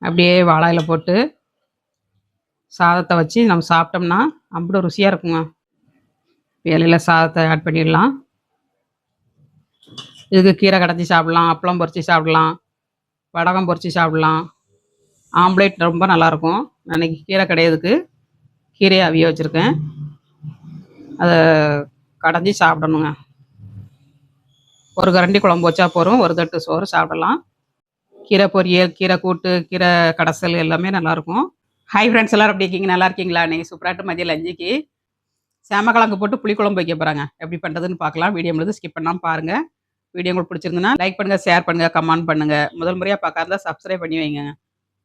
அப்படியே வாழை இலை போட்டு சாதத்தை வச்சு நம்ம சாப்பிட்டோம்னா அவ்வளோ ருசியாக இருக்குங்க. இலையில சாதத்தை ஆட் பண்ணிடலாம். இதுக்கு கீரை கடைஞ்சி சாப்பிட்லாம், அப்பளம் பொரிச்சு சாப்பிட்லாம், வடகம் பொரிச்சு சாப்பிட்லாம். ஆம்லேட் ரொம்ப நல்லாயிருக்கும். நான் இன்னைக்கு கீரை கடையிறதுக்கு கீரையை அவிய வச்சுருக்கேன். அதை கடைஞ்சி சாப்பிடணுங்க. ஒரு கரண்டி குழம்பு வச்சா போதும், ஒரு தட்டு சோறு சாப்பிடலாம். கீரை பொரியல், கீரை கூட்டு, கீரை கடைசல் எல்லாமே நல்லாயிருக்கும். ஹாய் ஃப்ரெண்ட்ஸ், எல்லோரும் எப்படி இருக்கீங்க? நல்லா இருக்கீங்களா? இன்றைக்கி சூப்பராட்டு மதியம் லஞ்சுக்கு சேமக்கிழங்கு போட்டு புளிக்குழம்பு வைக்க போகிறாங்க. எப்படி பண்ணுறதுன்னு பார்க்கலாம். வீடியோ முழுது ஸ்கிப் பண்ணாமல் பாருங்கள். வீடியோ உங்களுக்கு பிடிச்சிருந்துன்னா லைக் பண்ணுங்கள், ஷேர் பண்ணுங்கள், கமெண்ட் பண்ணுங்கள். முதல் முறையாக பார்க்காதா சப்ஸ்கிரைப் பண்ணி வைங்க.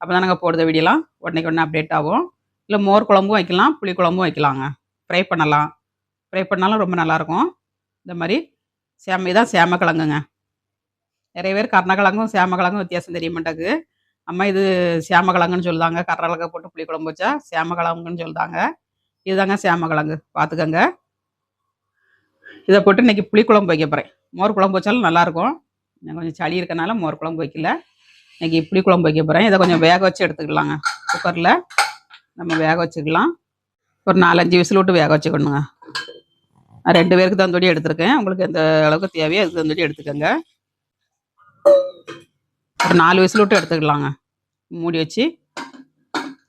அப்போ தான் நாங்கள் போடுற வீடியோலாம் உடனே அப்டேட் ஆகும். இல்லை மோர் குழம்பும் வைக்கலாம், புளிக்குழம்பும் வைக்கலாங்க. ஃப்ரை பண்ணலாம். ஃப்ரை பண்ணாலும் ரொம்ப நல்லாயிருக்கும். இந்த மாதிரி இதான் சேமக்கிழங்குங்க. நிறைய பேர் கருணக்கிழங்கும் சேமக்கிழங்கும் வித்தியாசம் தெரிய மாட்டேங்குது. அம்மா இது சேமக்கிழங்குன்னு சொல்லுதாங்க. கருணக்கிழங்கை போட்டு புளிக்குழம்பு வச்சா சேமக்கிழங்குன்னு சொல்லுதாங்க. இதுதாங்க சேமக்கிழங்கு, பார்த்துக்கோங்க. இதை போட்டு இன்றைக்கி புளிக்குழம்பு வைக்க போகிறேன். மோர் குழம்பு வச்சாலும் நல்லாயிருக்கும். நான் கொஞ்சம் சளி இருக்கனால மோர் குழம்பு வைக்கல. இன்றைக்கி புளிக்குழம்பு வைக்க போகிறேன். இதை கொஞ்சம் வேக வச்சு எடுத்துக்கலாங்க. குக்கரில் நம்ம வேக வச்சுக்கலாம். ஒரு 4-5 விசில் விட்டு வேக வச்சுக்கணுங்க. நான் 2 பேருக்கு தந்தோடி எடுத்துருக்கேன். உங்களுக்கு எந்த அளவுக்கு தேவையோ அதுக்கு தந்தோடி எடுத்துக்கோங்க. ஒரு 4 விசில் விட்டு எடுத்துக்கலாங்க. மூடி வச்சு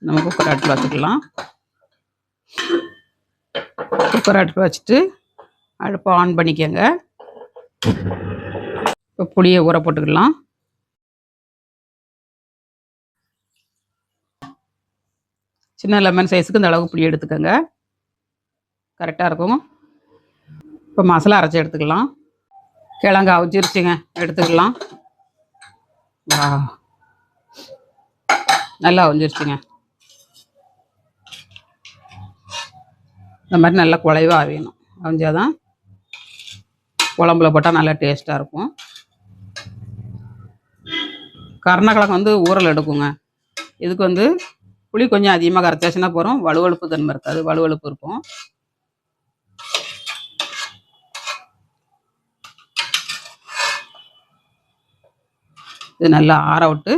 நம்ம குக்கர் அடுப்பில் வச்சுக்கலாம். குக்கர் அடுப்பில் வச்சுட்டு அடுப்பை ஆன் பண்ணிக்கோங்க. இப்போ புளியை ஊற போட்டுக்கலாம். சின்ன லெமன் சைஸுக்கு இந்த அளவுக்கு புளி எடுத்துக்கோங்க, கரெக்டாக இருக்கும். இப்போ மசாலா அரைச்சி எடுத்துக்கலாம். கிழங்கு அவிச்சிருச்சுங்க, எடுத்துக்கலாம். நல்லா அவிஞ்சிருச்சுங்க. இந்த மாதிரி நல்லா குழைவாக அவியணும். அவிஞ்சாதான் குழம்புல போட்டால் நல்லா டேஸ்ட்டாக இருக்கும். கருணக்கிழங்கு வந்து ஊறல் எடுக்குங்க. இதுக்கு புளி கொஞ்சம் அதிகமாக கரைச்சாச்சுன்னா போகிறோம். வலுவழுப்பு தன்மை இருக்காது, வலுவழுப்பு இருக்கும். இது நல்லா ஆற விட்டு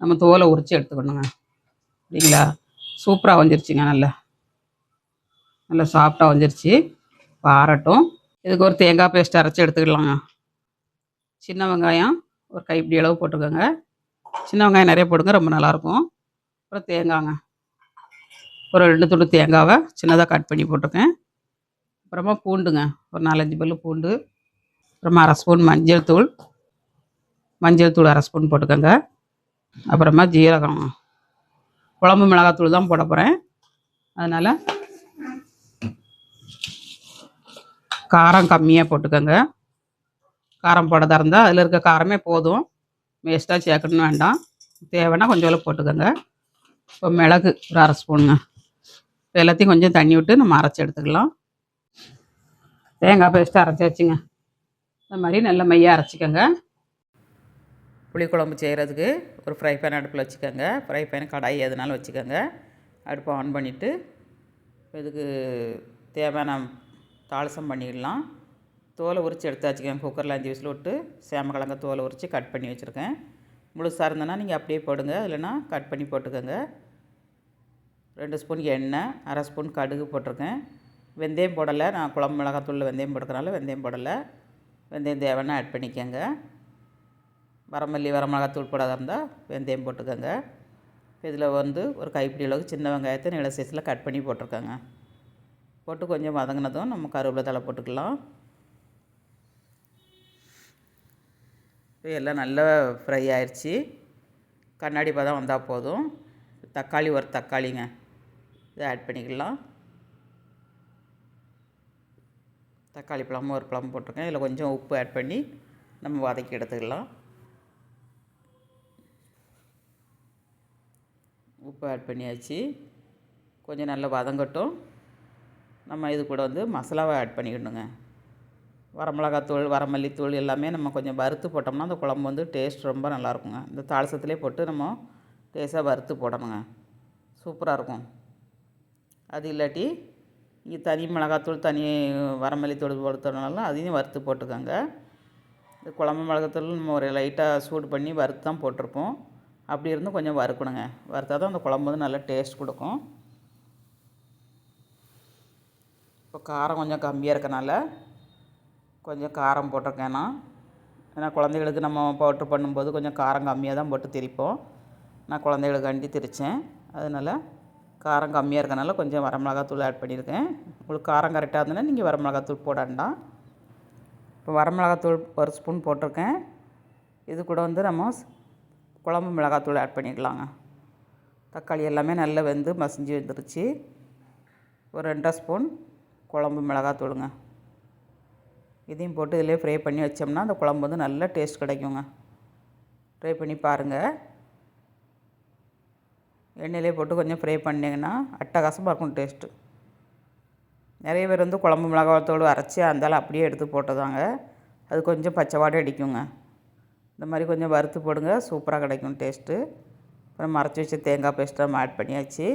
நம்ம தோலை உரித்து எடுத்துக்கணுங்க. சரிங்களா? சூப்பராக வந்துருச்சுங்க. நல்லா சாஃப்டாக வந்துருச்சு. இப்போ ஆறட்டும். இதுக்கு ஒரு தேங்காய் பேஸ்ட் அரைச்சி எடுத்துக்கலாங்க. சின்ன வெங்காயம் ஒரு கைப்பிடி அளவு போட்டுக்கோங்க. சின்ன வெங்காயம் நிறைய போடுங்க, ரொம்ப நல்லாயிருக்கும். அப்புறம் தேங்காய்ங்க, ஒரு 2 துண்டு தேங்காவை சின்னதாக கட் பண்ணி போட்டிருக்கேன். அப்புறமா பூண்டுங்க, ஒரு 4-5 பல்லு பூண்டு. அப்புறமா 1/2 ஸ்பூன் மஞ்சள் தூள் 1/2 ஸ்பூன் போட்டுக்கோங்க. அப்புறமா ஜீரகம், குழம்பு மிளகாத்தூள் தான் போட போகிறேன். அதனால் காரம் கம்மியாக போட்டுக்கோங்க. காரம் போடதாக இருந்தால் அதில் இருக்க காரமே போதும், வேஸ்ட்டாக சேர்க்கணுன்னு வேண்டாம். தேவைன்னா கொஞ்சம் போட்டுக்கோங்க. இப்போ மிளகு ஒரு 1/2 ஸ்பூனுங்க. எல்லாத்தையும் கொஞ்சம் தண்ணி விட்டு நம்ம அரைச்சி எடுத்துக்கலாம். தேங்காய் பேஸ்ட்டு அரைச்சி வச்சுங்க. இந்த மாதிரி நல்ல மையாக அரைச்சிக்கோங்க. புளிக்குழம்பு செய்கிறதுக்கு ஒரு ஃப்ரை பேன் அடுப்பில் வச்சுக்கோங்க. ஃப்ரை பேன் கடாய் எதுனாலும் வச்சுக்கோங்க. அடுப்பை ஆன் பண்ணிவிட்டு இதுக்கு தேவையான தாளசம் பண்ணிடலாம். தோலை உரித்து எடுத்து வச்சுக்கோங்க. குக்கரில் 5 விசில் விட்டு சேமக்கிழங்க தோலை உரித்து கட் பண்ணி வச்சுருக்கேன். முழுசாக இருந்ததுன்னா நீங்கள் அப்படியே போடுங்க, இல்லைன்னா கட் பண்ணி போட்டுக்கோங்க. 2 ஸ்பூன் எண்ணெய், 1/2 ஸ்பூன் கடுகு போட்டிருக்கேன். வெந்தயம் போடலை, நான் குழம்பு மிளகாத்தூளில் வெந்தயம் போட்டுக்கிறனால வெந்தயம் போடலை. வெந்தயம் தேவைன்னா ஆட் பண்ணிக்கோங்க. வரமல்லி வரமிளகாத்தூள் போடாத இருந்தால் வெந்தயம் போட்டுக்கோங்க. இதில் ஒரு கைப்பிடி அளவுக்கு சின்ன வெங்காயத்தை நீள சைஸில் கட் பண்ணி போட்டிருக்கோங்க. போட்டு கொஞ்சம் வதங்கினதும் நம்ம கருவேப்பிலை தழை போட்டுக்கலாம். எல்லாம் நல்லா ஃப்ரை ஆயிடுச்சு. கண்ணாடி பதம் வந்தால் போதும். தக்காளி ஒரு தக்காளிங்க, இதை ஆட் பண்ணிக்கலாம். தக்காளி பழமும் ஒரு பழம் போட்டிருக்கேன். இதில் கொஞ்சம் உப்பு ஆட் பண்ணி நம்ம வதக்கி எடுத்துக்கலாம். உப்பு ஆட் பண்ணியாச்சு. கொஞ்சம் நல்லா வதங்கட்டும். நம்ம இது கூட மசாலாவை ஆட் பண்ணிக்கணுங்க. வரமிளகாத்தூள், வரமல்லித்தூள் எல்லாமே நம்ம கொஞ்சம் வறுத்து போட்டோம்னா அந்த குழம்பு டேஸ்ட் ரொம்ப நல்லாயிருக்குங்க. இந்த தாளசத்துலேயே போட்டு நம்ம டேஸ்ட்டாக வறுத்து போடணுங்க, சூப்பராக இருக்கும். அது இல்லாட்டி இங்கே தனி மிளகாத்தூள், தனி வரமல்லித்தூள் போடுறதுனால அதையும் வறுத்து போட்டுக்கோங்க. இந்த குழம்பு மிளகாத்தூள் நம்ம ஒரு லைட்டாக சூடு பண்ணி வறுத்து தான் போட்டிருப்போம். அப்படி இருந்தும் கொஞ்சம் வறுக்கணுங்க. வறுத்தா தான் அந்த குழம்பு வந்து நல்லா டேஸ்ட் கொடுக்கும். இப்போ காரம் கொஞ்சம் கம்மியாக இருக்கனால கொஞ்சம் காரம் போட்டிருக்கேன் நான். ஏன்னா குழந்தைகளுக்கு நம்ம பவுட்ரு பண்ணும்போது கொஞ்சம் காரம் கம்மியாக தான் போட்டு திரிப்போம். நான் குழந்தைகளுக்காண்டி திரித்தேன். அதனால் காரம் கம்மியாக இருக்கனால கொஞ்சம் வரமிளகாத்தூள் ஆட் பண்ணியிருக்கேன். உங்களுக்கு காரம் கரெக்டாக இருந்ததுன்னா நீங்கள் வரமிளகாத்தூள் போட வேண்டாம். இப்போ வரமிளகாத்தூள் ஒரு ஸ்பூன் போட்டிருக்கேன். இது கூட வந்து நம்ம குழம்பு மிளகாத்தூள் ஆட் பண்ணிக்கலாங்க. தக்காளி எல்லாமே நல்லா வெந்து மசிஞ்சு வந்துருச்சு. ஒரு 2 ஸ்பூன் குழம்பு மிளகாத்தூளுங்க. இதையும் போட்டு இதிலே ஃப்ரை பண்ணி வச்சோம்னா அந்த குழம்பு வந்து நல்ல டேஸ்ட் கிடைக்குங்க. ஃப்ரை பண்ணி பாருங்கள். எண்ணெயிலே போட்டு கொஞ்சம் ஃப்ரை பண்ணிங்கன்னா அட்டகாசமாக இருக்கும் டேஸ்ட்டு. நிறைய பேர் வந்து குழம்பு மிளகாத்தூள் அரைச்சி அந்தாலும் அப்படியே எடுத்து போட்டதாங்க. அது கொஞ்சம் பச்சை வாடை அடிக்குங்க. இந்த மாதிரி கொஞ்சம் வறுத்து போடுங்க, சூப்பராக கிடைக்கும் டேஸ்ட்டு. அப்புறம் மறைச்சி வச்சு தேங்காய் பேஸ்ட்டை நம்ம ஆட் பண்ணியாச்சு.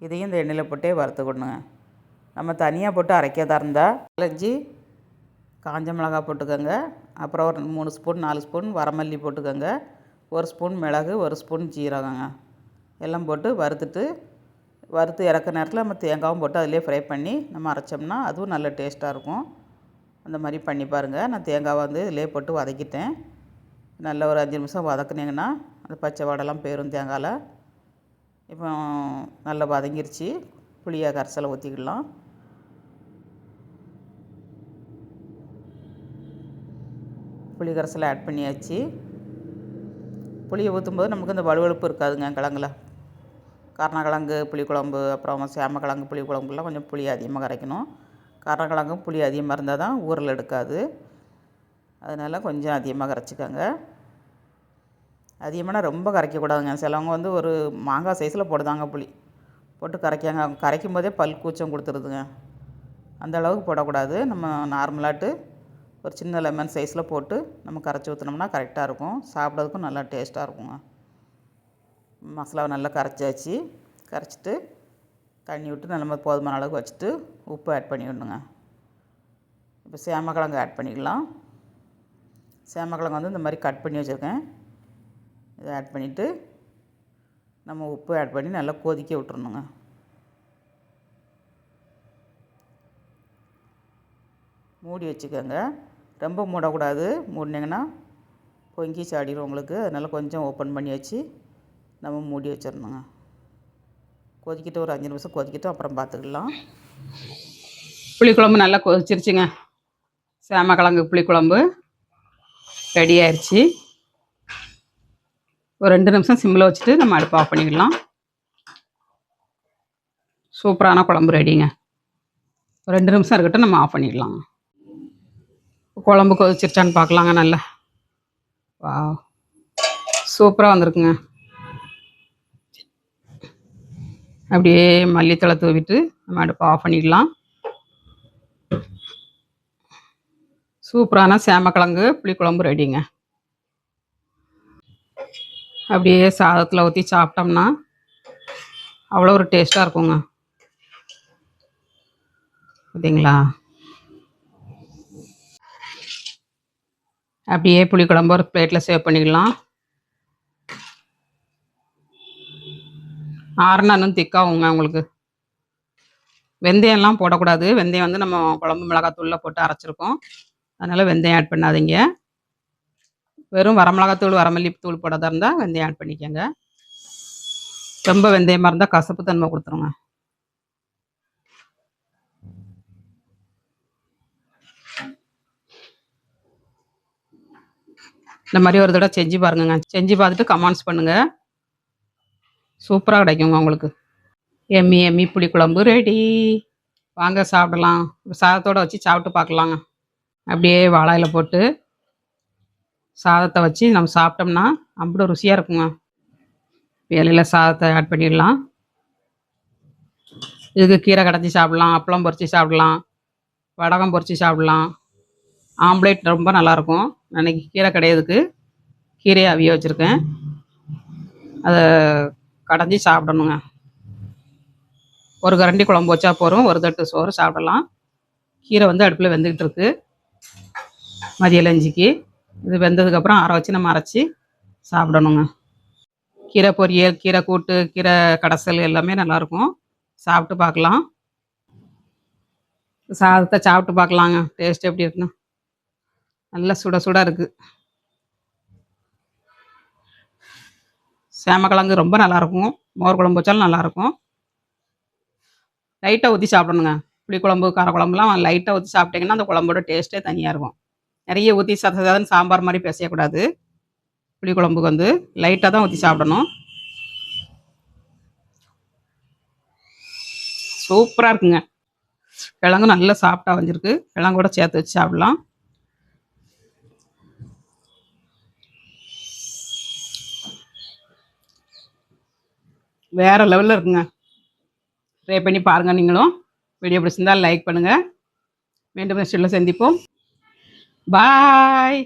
இதையும் இந்த எண்ணெயில் போட்டே வறுத்துக்கணுங்க. நம்ம தனியாக போட்டு அரைக்கிறதா இருந்தால் 5 காஞ்ச மிளகாய் போட்டுக்கோங்க. அப்புறம் ஒரு 3 ஸ்பூன் 4 ஸ்பூன் வரமல்லி போட்டுக்கோங்க. 1 ஸ்பூன் மிளகு, 1 ஸ்பூன் ஜீரகங்க எல்லாம் போட்டு வறுத்து இறக்க நேரத்தில் நம்ம தேங்காயும் போட்டு அதிலே ஃப்ரை பண்ணி நம்ம அரைச்சோம்னா அதுவும் நல்ல டேஸ்ட்டாக இருக்கும். அந்த மாதிரி பண்ணி பாருங்கள். நான் தேங்காவை வந்து இதிலே போட்டு வதக்கிட்டேன். நல்லா ஒரு 5 நிமிஷம் வதக்குனீங்கன்னா அந்த பச்சை வாடெல்லாம் போயிடும் தேங்காயில். இப்போ நல்லா வதங்கிருச்சு. புளியை கரைசலை ஊற்றிக்கிடலாம். புளி கரைசலை ஆட் பண்ணியாச்சு. புளியை ஊற்றும்போது நமக்கு இந்த வலுவழுப்பு இருக்காதுங்க கிழங்குல. கருணக்கிழங்கு புளிக்குழம்பு, அப்புறம் சேமக்கிழங்கு புளிக்குழம்புலாம் கொஞ்சம் புளி அதிகமாக கரைக்கணும். கருணக்கிழங்கும் புளி அதிகமாக இருந்தால் தான் ஊறல் எடுக்காது. அதனால் கொஞ்சம் அதிகமாக கரைச்சிக்கோங்க. அதிகமாக ரொம்ப கரைக்கக்கூடாதுங்க. சிலவங்க வந்து ஒரு மாங்காய் சைஸில் போடுதாங்க புளி போட்டு கரைக்காங்க. கரைக்கும் போதே பல் கூச்சம் கொடுத்துருதுங்க. அந்த அளவுக்கு போடக்கூடாது. நம்ம நார்மலாட்டு ஒரு சின்ன லெமன் சைஸில் போட்டு நம்ம கரைச்சி ஊற்றினோம்னா கரெக்டாக இருக்கும். சாப்பிட்றதுக்கும் நல்லா டேஸ்ட்டாக இருக்குங்க. மசாலாவை நல்லா கரைச்சாச்சு. கரைச்சிட்டு தண்ணி விட்டு நம்ம போதுமான அளவுக்கு வச்சுட்டு உப்பு ஆட் பண்ணிவிடணுங்க. இப்போ சேமக்கிழங்கு ஆட் பண்ணிக்கலாம். சேமக்கிழங்கு வந்து இந்த மாதிரி கட் பண்ணி வச்சுருக்கேன். இதை ஆட் பண்ணிவிட்டு நம்ம உப்பு ஆட் பண்ணி நல்லா கொதிக்க விட்டுறணுங்க. மூடி வச்சுக்கோங்க. ரொம்ப மூடக்கூடாது. மூடினீங்கன்னா பொங்கி சாடிடும் உங்களுக்கு. அதனால் கொஞ்சம் ஓப்பன் பண்ணி வச்சு நம்ம மூடி வச்சிடணுங்க. கொதிக்கிட்டு ஒரு 5 நிமிஷம் கொதிக்கிட்டு அப்புறம் பார்த்துக்கலாம். புளிக்குழம்பு நல்லா கொதிச்சிருச்சுங்க. சேமக்கிழங்கு புளிக்குழம்பு ரெடி ஆயிடுச்சு. ஒரு 2 நிமிஷம் சிம்மில் வச்சுட்டு நம்ம அடுப்பு ஆஃப் பண்ணிக்கலாம். சூப்பரான குழம்பு ரெடிங்க. ஒரு 2 நிமிஷம் இருக்கட்டும், நம்ம ஆஃப் பண்ணிடலாம். குழம்பு கொதிச்சிருச்சான்னு பார்க்கலாங்க. நல்லா வா சூப்பராக வந்திருக்குங்க. அப்படியே மல்லித்தழை தூவிட்டு நம்ம அடுப்பு ஆஃப் பண்ணிடலாம். சூப்பரான சேமக்கிழங்கு புளிக்குழம்பு ரெடிங்க. அப்படியே சாதத்தில் ஊற்றி சாப்பிட்டோம்னா அவ்வளோ ஒரு டேஸ்ட்டாக இருக்குங்க. பார்த்தீங்களா? அப்படியே புளிக்குழம்பு ஒரு பிளேட்டில் சேவ் பண்ணிக்கலாம். ஆறுனா இன்னும் திக்காகுங்க உங்களுக்கு. வெந்தயம்லாம் போடக்கூடாது. வெந்தயம் வந்து நம்ம குழம்பு மிளகாத்தூளில் போட்டு அரைச்சிருக்கோம். அதனால் வெந்தயம் ஆட் பண்ணாதீங்க. வெறும் வரமிளகாத்தூள் வரமல்லி தூள் போடாத இருந்தால் வெந்தயம் ஆட் பண்ணிக்கோங்க. ரொம்ப வெந்தயமாக இருந்தால் கசப்பு தன்மை கொடுத்துருங்க. இந்த மாதிரி ஒரு தடவை செஞ்சு பாருங்க. செஞ்சு பார்த்துட்டு கமெண்ட்ஸ் பண்ணுங்கள். சூப்பராக கிடைக்குங்க உங்களுக்கு. எம்மி எம்மி புளிக்குழம்பு ரெடி. வாங்க சாப்பிடலாம். சாதத்தோடு வச்சு சாப்பிட்டு பார்க்கலாங்க. அப்படியே வாழையில போட்டு சாதத்தை வச்சு நம்ம சாப்பிட்டோம்னா அவ்வளோ ருசியாக இருக்குங்க. இலையில் சாதத்தை ஆட் பண்ணிடலாம். இதுக்கு கீரை கடைஞ்சி சாப்பிட்லாம், அப்பளம் பொரிச்சு சாப்பிட்லாம், வடகம் பொரிச்சு சாப்பிட்லாம். ஆம்லேட் ரொம்ப நல்லாயிருக்கும். அன்றைக்கி கீரை கிடையாதுக்கு கீரையை அவிய வச்சுருக்கேன். அதை கடைஞ்சி சாப்பிடணுங்க. ஒரு கரண்டி குழம்பு வச்சா போகிறோம். ஒரு தட்டு சோறு சாப்பிடலாம். கீரை வந்து அடுப்பில் வெந்துக்கிட்டு இருக்கு மதிய லஞ்சுக்கு. இது வெந்ததுக்கப்புறம் அரை வச்சு நம்ம அரைச்சி சாப்பிடணுங்க. கீரை பொரியல், கீரை கூட்டு, கீரை கடைசல் எல்லாமே நல்லாயிருக்கும். சாப்பிட்டு பார்க்கலாம். சாதத்தை சாப்பிட்டு பார்க்கலாங்க. டேஸ்ட் எப்படி இருக்குன்னு. நல்லா சுட சுட இருக்கு. சேமக்கிழங்கு ரொம்ப நல்லாயிருக்கும். மோர் குழம்பு வச்சாலும் நல்லாயிருக்கும். லைட்டாக ஊற்றி சாப்பிடணுங்க. புளிக்குழம்பு, காரக்குழம்புலாம் லைட்டாக ஊற்றி சாப்பிட்டீங்கன்னா, அந்த குழம்போட டேஸ்ட்டே தனியாக இருக்கும். நிறைய ஊற்றி சத சதன்னு சாம்பார் மாதிரி பேசக்கூடாது. புளிக்குழம்புக்கு வந்து லைட்டாக தான் ஊற்றி சாப்பிடணும். சூப்பராக இருக்குங்க. கிழங்கு நல்லா சாப்பிட்டா வந்திருக்கு. கிழங்கோட சேர்த்து வச்சு சாப்பிடலாம். வேற லெவலில் இருக்குங்க. ட்ரை பண்ணி பாருங்கள் நீங்களும். வீடியோ பிடிச்சிருந்தால் லைக் பண்ணுங்கள். மீண்டும் நெக்ஸ்ட் வீடியோவில் சந்திப்போம். பாய்.